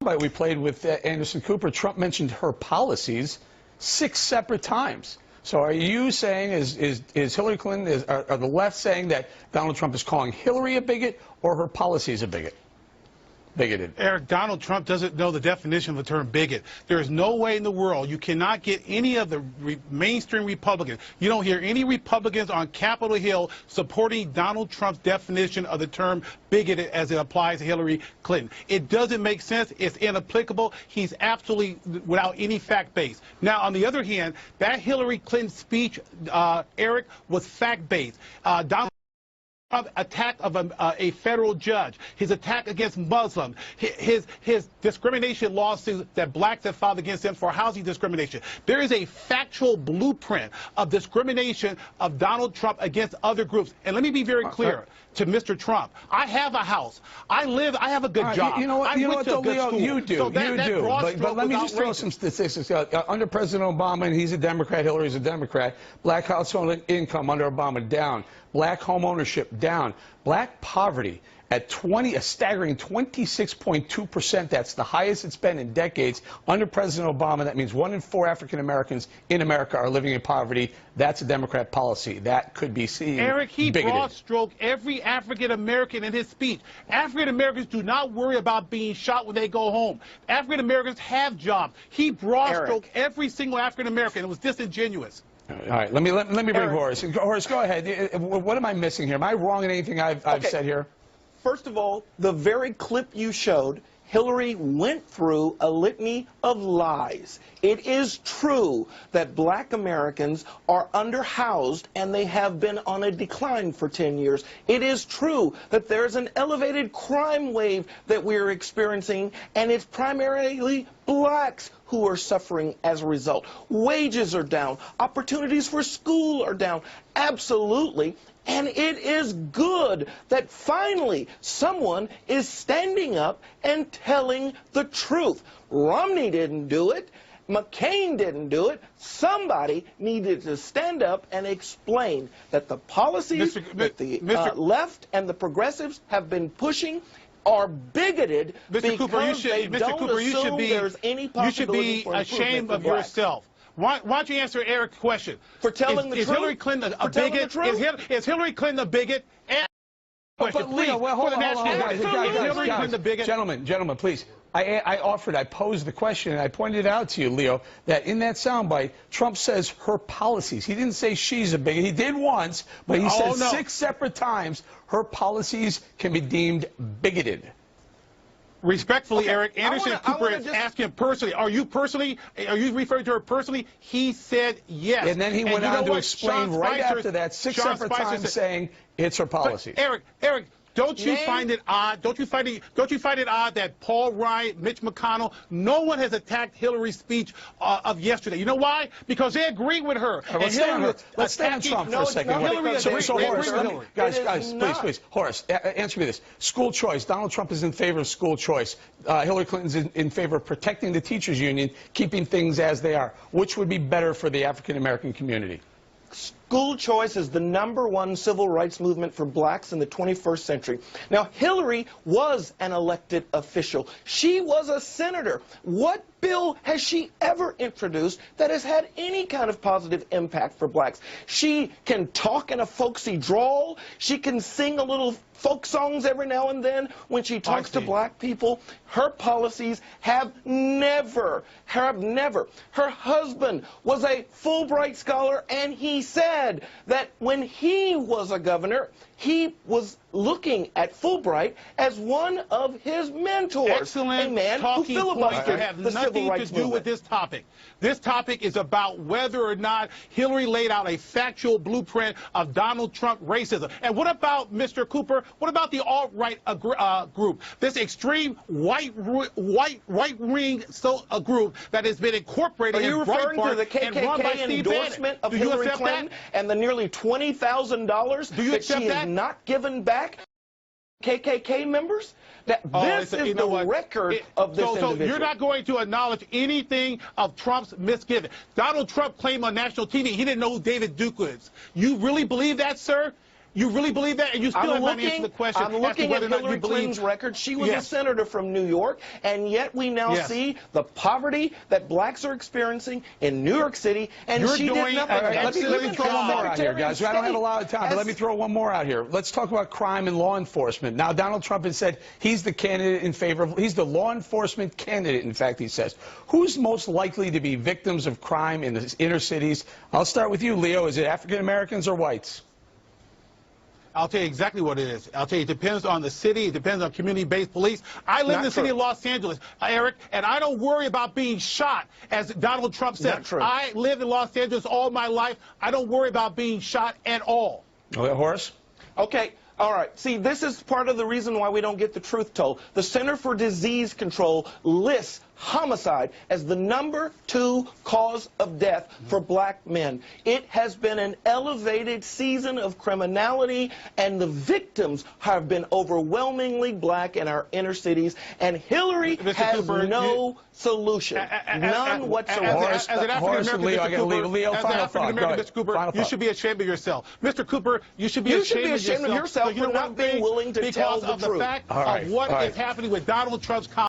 we played with Anderson Cooper, Trump mentioned her policies 6 separate times. So are you saying, is Hillary Clinton, are the left saying that Donald Trump is calling Hillary a bigot or her policies a bigot? Bigoted. Eric, Donald Trump doesn't know the definition of the term bigot. There is no way in the world you cannot get any of the mainstream Republicans. You don't hear any Republicans on Capitol Hill supporting Donald Trump's definition of the term bigoted as it applies to Hillary Clinton. It doesn't make sense. It's inapplicable. He's absolutely without any fact base. Now, on the other hand, that Hillary Clinton speech, Eric, was fact-based. Donald attack of a federal judge, his attack against Muslims, his discrimination lawsuit that blacks have filed against him for housing discrimination. There is a factual blueprint of discrimination of Donald Trump against other groups. And let me be very clear to Mr. Trump. I have a house. I have a good job. You know what, Leo, you do. So but let me just throw some statistics out. Under President Obama, and he's a Democrat, Hillary's a Democrat, black household income under Obama down. Black home ownership down. Black poverty at a staggering 26.2%. That's the highest it's been in decades. Under President Obama, that means 1 in 4 African Americans in America are living in poverty. That's a Democrat policy. That could be seen Eric, he bigoted. broad-stroked every African American in his speech. African Americans do not worry about being shot when they go home. African Americans have jobs. He broad-stroked every single African American. It was disingenuous. All right, let me bring Horace. Horace, go ahead. What am I missing here? Am I wrong in anything I've said here? First of all, the very clip you showed, Hillary went through a litany of lies. It is true that black Americans are underhoused and they have been on a decline for 10 years. It is true that there's an elevated crime wave that we're experiencing, and it's primarily blacks who are suffering as a result. Wages are down. Opportunities for school are down. Absolutely. And it is good that finally someone is standing up and telling the truth. Romney didn't do it. McCain didn't do it. Somebody needed to stand up and explain that the policies that the left and the progressives have been pushing are bigoted because they don't assume there's any possibility for improvement. You should be ashamed of yourself. Why don't you answer Eric's question? For telling the truth? Is Hillary Clinton a bigot? Is Hillary Clinton a bigot? But Leo, well, hold on. Gentlemen, please. I posed the question, and I pointed out to you, Leo, that in that soundbite, Trump says her policies. He didn't say she's a bigot. He did once, but he said 6 separate times her policies can be deemed bigoted. Respectfully, Eric, Anderson Cooper is asking personally. Are you referring to her personally? He said yes. And then he went on to explain right after that 6 separate times saying it's her policy. Eric, don't you find it odd? Don't you find it odd that Paul Ryan, Mitch McConnell, no one has attacked Hillary's speech of yesterday? You know why? Because they agree with her. Let's stay on Trump for a second. So Horace, guys, please, Horace, answer me this. School choice. Donald Trump is in favor of school choice. Hillary Clinton's in favor of protecting the teachers union, keeping things as they are. Which would be better for the African American community? School choice is the #1 civil rights movement for blacks in the 21st century. Now, Hillary was an elected official. She was a senator. What bill has she ever introduced that has had any kind of positive impact for blacks? She can talk in a folksy drawl. She can sing a little folk songs every now and then when she talks to black people. Her policies have never. Her husband was a Fulbright scholar, and he said that when he was a governor, he was looking at Fulbright as one of his mentors. Excellent. A man who filibustered the civil rights to do with this topic. This topic is about whether or not Hillary laid out a factual blueprint of Donald Trump racism. And what about, Mr. Cooper, what about the alt-right group, this extreme right-wing group that has been incorporated in Breitbart? Are you referring to the KKK endorsement of Hillary Clinton and the nearly $20,000 that she has not given back? KKK members? This is the record of this individual. So you're not going to acknowledge anything of Trump's misgiving. Donald Trump claimed on national TV he didn't know who David Duke is. You really believe that, sir? You really believe that? And you still have not answered the question I'm as to looking at whether or not you Hillary believe... Clinton's record. She was a Yes. senator from New York, and yet we now Yes. see the poverty that blacks are experiencing in New York City, and You're she did doing nothing. an Let me excellent throw one more out here, Secretary guys. of I don't have a State lot of time, but let me throw one more out here. Let's talk about crime and law enforcement. Now, Donald Trump has said he's the candidate in favor of, he's the law enforcement candidate, in fact, he says. Who's most likely to be victims of crime in the inner cities? I'll start with you, Leo. Is it African Americans or whites? I'll tell you exactly what it is. I'll tell you, it depends on the city. It depends on community-based police. I live in the city of Los Angeles, Eric, and I don't worry about being shot, as Donald Trump said. Not true. I lived in Los Angeles all my life. I don't worry about being shot at all. Horace? Okay. All right. See, this is part of the reason why we don't get the truth told. The Center for Disease Control lists homicide as the #2 cause of death for black men. It has been an elevated season of criminality, and the victims have been overwhelmingly black in our inner cities, and Hillary Mr. has Cooper, no solution. None whatsoever. As an African-American, Leo, I Mr. gotta Cooper, leave. Leo, as an final thought. African-American, Go Mr. Cooper, ahead. you should be ashamed of yourself. Mr. Cooper, you should be You ashamed, should be ashamed of yourself So you know for not one being thing? willing to tell because the of the truth. fact All right, of what all is right. happening with Donald Trump's